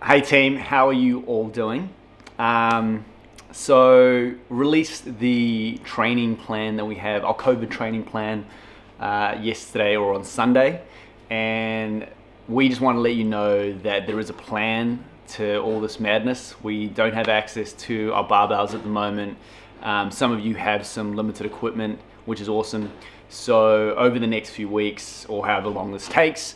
Hey team, how are you all doing? So released the training plan that we have, our COVID training plan, yesterday or on Sunday, and we just want to let you know that there is a plan to all this madness. We don't have access to our barbells at the moment. Some of you have some limited equipment, which is awesome. So over the next few weeks, or however long this takes,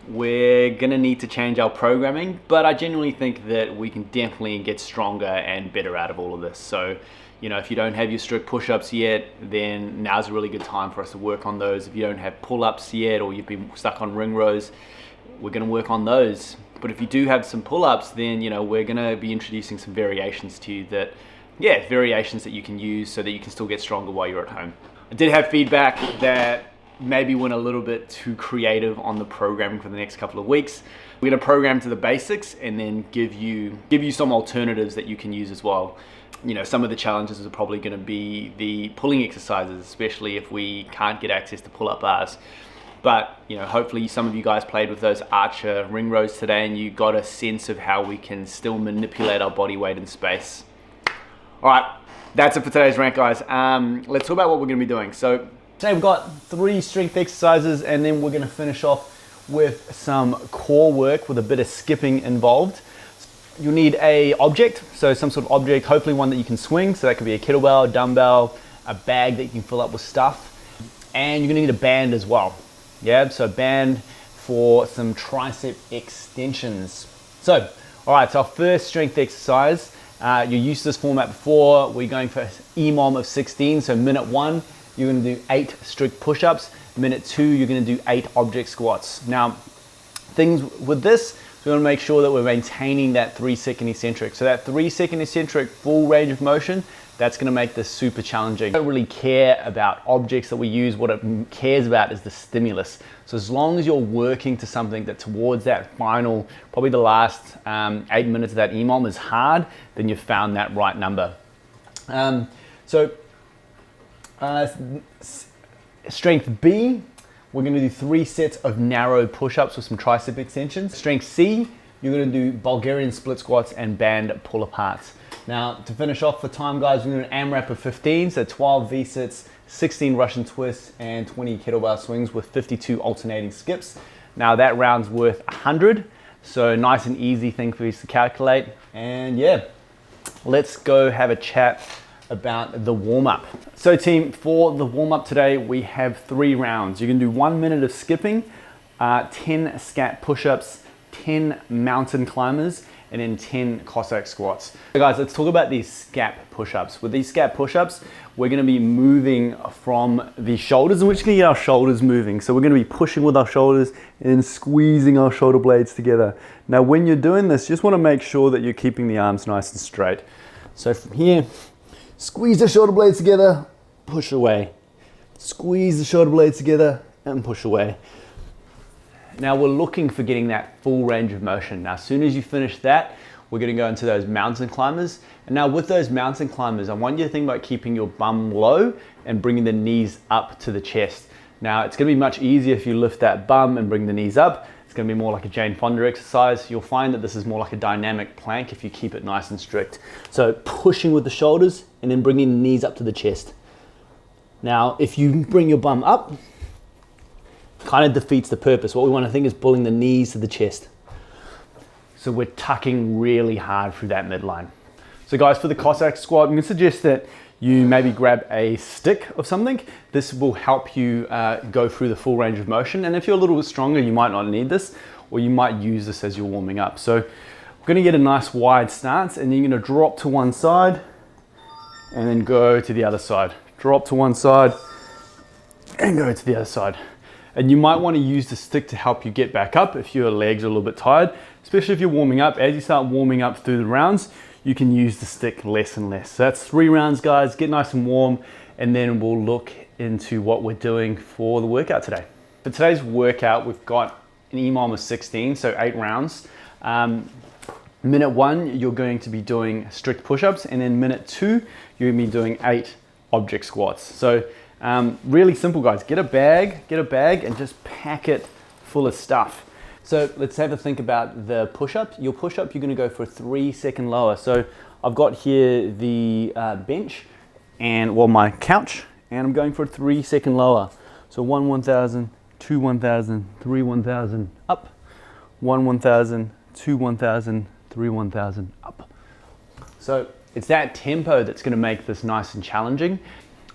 we're gonna need to change our programming, but I genuinely think that we can definitely get stronger and better out of all of this. So, you know, if you don't have your strict push-ups yet, then now's a really good time for us to work on those. If you don't have pull-ups yet, or you've been stuck on ring rows, we're gonna work on those. But if you do have some pull-ups, then, you know, we're gonna be introducing some variations to you variations that you can use so that you can still get stronger while you're at home. I did have feedback that maybe went a little bit too creative on the programming for the next couple of weeks. We're gonna program to the basics and then give you some alternatives that you can use as well. You know, some of the challenges are probably gonna be the pulling exercises, especially if we can't get access to pull-up bars. But, you know, hopefully some of you guys played with those Archer ring rows today and you got a sense of how we can still manipulate our body weight in space. All right, that's it for today's rant, guys. Let's talk about what we're gonna be doing. So today we've got 3 strength exercises, and then we're gonna finish off with some core work with a bit of skipping involved. You'll need a object, so some sort of object, hopefully one that you can swing. So that could be a kettlebell, a dumbbell, a bag that you can fill up with stuff. And you're gonna need a band as well. Yeah, so a band for some tricep extensions. So, all right, so our first strength exercise, you're used to this format before. We're going for EMOM of 16, so minute 1, you're gonna do 8 strict push-ups. Minute 2, you're gonna do 8 object squats. Now, things with this, we wanna make sure that we're maintaining that 3-second eccentric. So that 3-second eccentric full range of motion, that's gonna make this super challenging. I don't really care about objects that we use. What it cares about is the stimulus. So as long as you're working to something that towards that final, probably the last 8 minutes of that EMOM is hard, then you've found that right number. Strength B, we're gonna do 3 sets of narrow push-ups with some tricep extensions. Strength C, you're gonna do Bulgarian split squats and band pull-aparts. Now, to finish off for time, guys, we're gonna do an AMRAP of 15, so 12 V-sits, 16 Russian twists, and 20 kettlebell swings with 52 alternating skips. Now, that round's worth 100, so nice and easy thing for you to calculate. And yeah, let's go have a chat about the warm-up. So team, for the warm-up today, we have 3 rounds. You can do 1 minute of skipping, 10 scat push-ups, 10 mountain climbers, and then 10 Cossack squats. So guys, let's talk about these scap push-ups. With these scap push-ups, we're gonna be moving from the shoulders, and we're just gonna get our shoulders moving. So we're gonna be pushing with our shoulders and then squeezing our shoulder blades together. Now, when you're doing this, you just wanna make sure that you're keeping the arms nice and straight. So from here, squeeze the shoulder blades together, push away. Squeeze the shoulder blades together and push away. Now we're looking for getting that full range of motion. Now, as soon as you finish that, we're gonna go into those mountain climbers. And now with those mountain climbers, I want you to think about keeping your bum low and bringing the knees up to the chest. Now, it's gonna be much easier if you lift that bum and bring the knees up. It's gonna be more like a Jane Fonda exercise. You'll find that this is more like a dynamic plank if you keep it nice and strict. So pushing with the shoulders and then bringing the knees up to the chest. Now, if you bring your bum up, kind of defeats the purpose. What we want to think is pulling the knees to the chest. So we're tucking really hard through that midline. So guys, for the Cossack squat, I'm going to suggest that you maybe grab a stick of something. This will help you go through the full range of motion. And if you're a little bit stronger, you might not need this, or you might use this as you're warming up. So we're going to get a nice wide stance, and then you're going to drop to one side and then go to the other side. Drop to one side and go to the other side. And you might want to use the stick to help you get back up if your legs are a little bit tired, especially if you're warming up. As you start warming up through the rounds, you can use the stick less and less. So that's 3 rounds, guys. Get nice and warm, and then we'll look into what we're doing for the workout today. For today's workout, we've got an EMOM of 16, so 8 rounds. Minute 1, you're going to be doing strict push-ups, and then minute 2, you're gonna be doing 8 object squats. So really simple, guys. Get a bag and just pack it full of stuff. So let's have a think about the push-up. Your push-up, you're gonna go for a 3-second lower. So I've got here the bench and, well, my couch, and I'm going for a 3-second lower. So 1, 1,000, 2, 1,000, 3, 1,000, up. 1, 1,000, 2, 1,000, 3, 1,000, up. So it's that tempo that's gonna make this nice and challenging.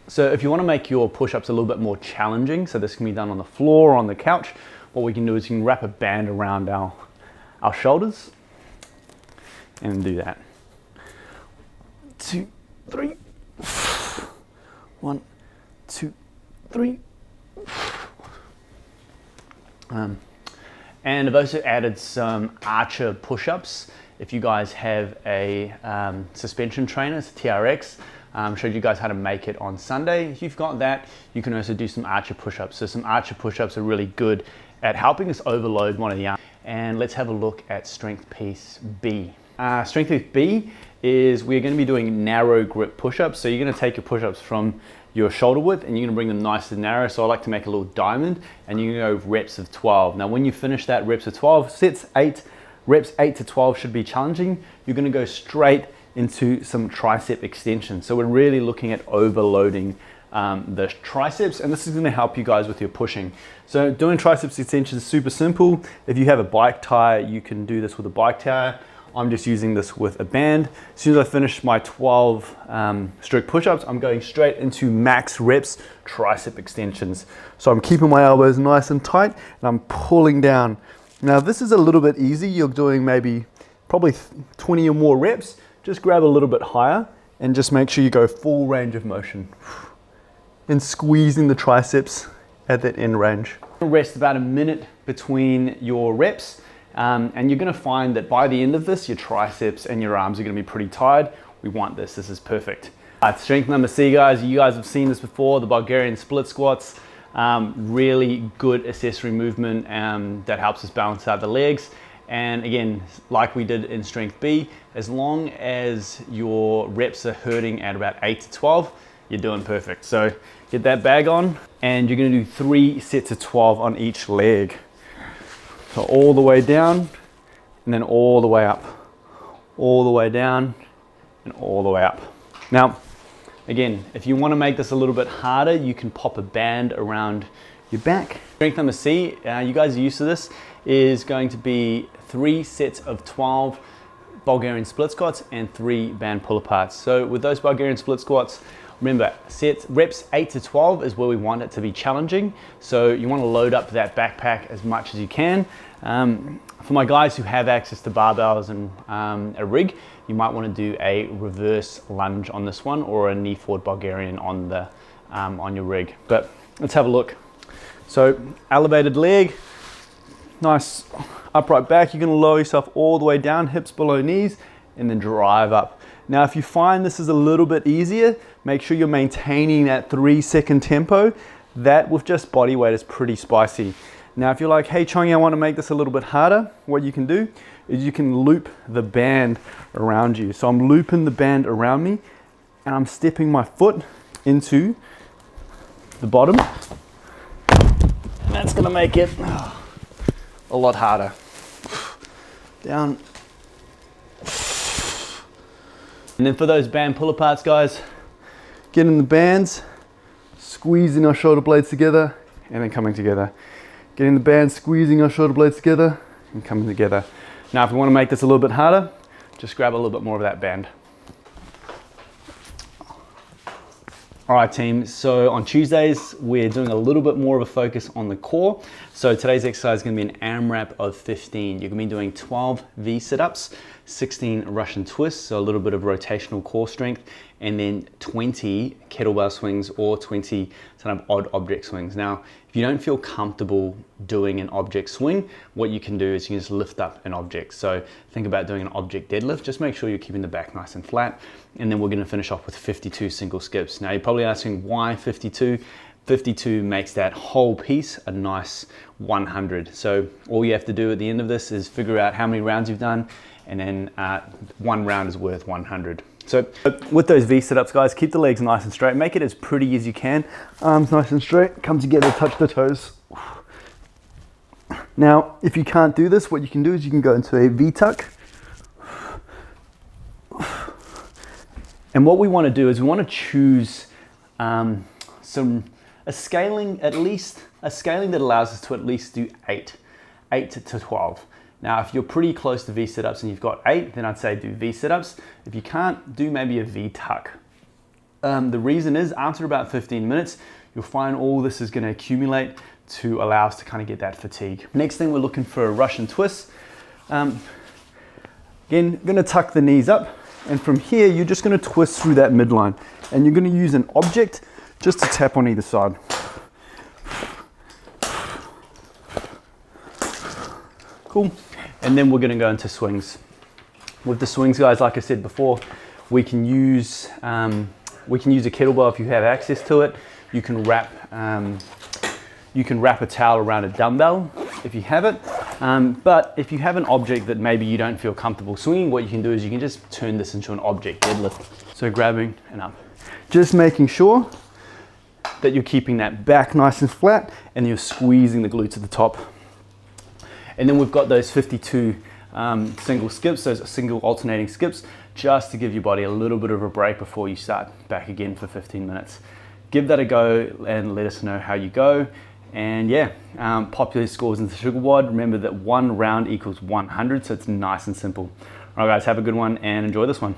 So if you wanna make your push-ups a little bit more challenging, so this can be done on the floor or on the couch, what we can do is you can wrap a band around our shoulders and do that. 2, 3. 1, 2, 3. And I've also added some archer push-ups. If you guys have a suspension trainer, it's a TRX, showed you guys how to make it on Sunday. If you've got that, you can also do some archer push-ups. So some archer push-ups are really good at helping us overload one of the arms. And let's have a look at strength piece B. Strength piece B is we're going to be doing narrow grip push-ups. So you're going to take your push-ups from your shoulder width and you're going to bring them nice and narrow. So I like to make a little diamond and you're going to go reps of 12. Now when you finish that reps of 12, reps 8 to 12 should be challenging. You're going to go straight into some tricep extension. So we're really looking at overloading the triceps, and this is going to help you guys with your pushing. So doing triceps extensions is super simple. If you have a bike tire, you can do this with a bike tire. I'm just using this with a band. As soon as I finish my 12 stroke push-ups, I'm going straight into max reps tricep extensions. So I'm keeping my elbows nice and tight and I'm pulling down. Now this is a little bit easy. You're doing probably 20 or more reps. Just grab a little bit higher and just make sure you go full range of motion and squeezing the triceps at that end range. Rest about a minute between your reps. And you're gonna find that by the end of this, your triceps and your arms are gonna be pretty tired. We want this, this is perfect. Strength number C, guys, you guys have seen this before, the Bulgarian split squats. Really good accessory movement that helps us balance out the legs. And again, like we did in strength B, as long as your reps are hurting at about 8 to 12, you're doing perfect. So get that bag on and you're gonna do 3 sets of 12 on each leg. So all the way down and then all the way up, all the way down and all the way up. Now, again, if you want to make this a little bit harder, you can pop a band around your back. Strength number C, you guys are used to this, is going to be 3 sets of 12 Bulgarian split squats and 3 band pull aparts. So with those Bulgarian split squats, remember, reps 8 to 12 is where we want it to be challenging. So you want to load up that backpack as much as you can. For my guys who have access to barbells and a rig, you might want to do a reverse lunge on this one or a knee forward Bulgarian on your rig. But let's have a look. So elevated leg, nice upright back. You're going to lower yourself all the way down, hips below knees, and then drive up. Now, if you find this is a little bit easier, make sure you're maintaining that 3-second tempo. That with just body weight is pretty spicy. Now, if you're like, hey, Chongi, I want to make this a little bit harder, what you can do is you can loop the band around you. So I'm looping the band around me and I'm stepping my foot into the bottom. And that's going to make it a lot harder. Down. And then for those band pull aparts, guys, get in the bands, squeezing our shoulder blades together, and then coming together. Getting the bands, squeezing our shoulder blades together, and coming together. Now, if we want to make this a little bit harder, just grab a little bit more of that band. All right, team, so on Tuesdays, we're doing a little bit more of a focus on the core. So today's exercise is gonna be an AMRAP of 15. You're gonna be doing 12 V sit-ups, 16 Russian twists, so a little bit of rotational core strength, and then 20 kettlebell swings or 20 kind of odd object swings. Now, if you don't feel comfortable doing an object swing, what you can do is you can just lift up an object. So think about doing an object deadlift. Just make sure you're keeping the back nice and flat. And then we're gonna finish off with 52 single skips. Now, you're probably asking why 52? 52 makes that whole piece a nice 100. So all you have to do at the end of this is figure out how many rounds you've done, and then one round is worth 100. So with those V sit-ups, guys, keep the legs nice and straight. Make it as pretty as you can. Arms nice and straight, come together, touch the toes. Now, if you can't do this, what you can do is you can go into a V-tuck. And what we want to do is we want to choose a scaling that allows us to at least do 8 to 12. Now, if you're pretty close to V sit-ups and you've got 8, then I'd say do V sit-ups. If you can't, do maybe a V tuck. The reason is after about 15 minutes, you'll find all this is going to accumulate to allow us to kind of get that fatigue. Next thing, we're looking for a Russian twist. Again, going to tuck the knees up, and from here, you're just going to twist through that midline, and you're going to use an object just to tap on either side. Cool. And then we're going to go into swings. With the swings, guys, like I said before, we can use a kettlebell if you have access to it. You can wrap a towel around a dumbbell if you have it. But if you have an object that maybe you don't feel comfortable swinging, what you can do is you can just turn this into an object deadlift. So grabbing and up. Just making sure that you're keeping that back nice and flat and you're squeezing the glutes at the top. And then we've got those 52 single skips, those single alternating skips, just to give your body a little bit of a break before you start back again for 15 minutes. Give that a go and let us know how you go. And yeah, pop your scores into Sugar Wad. Remember that 1 round equals 100, so it's nice and simple. All right, guys, have a good one and enjoy this one.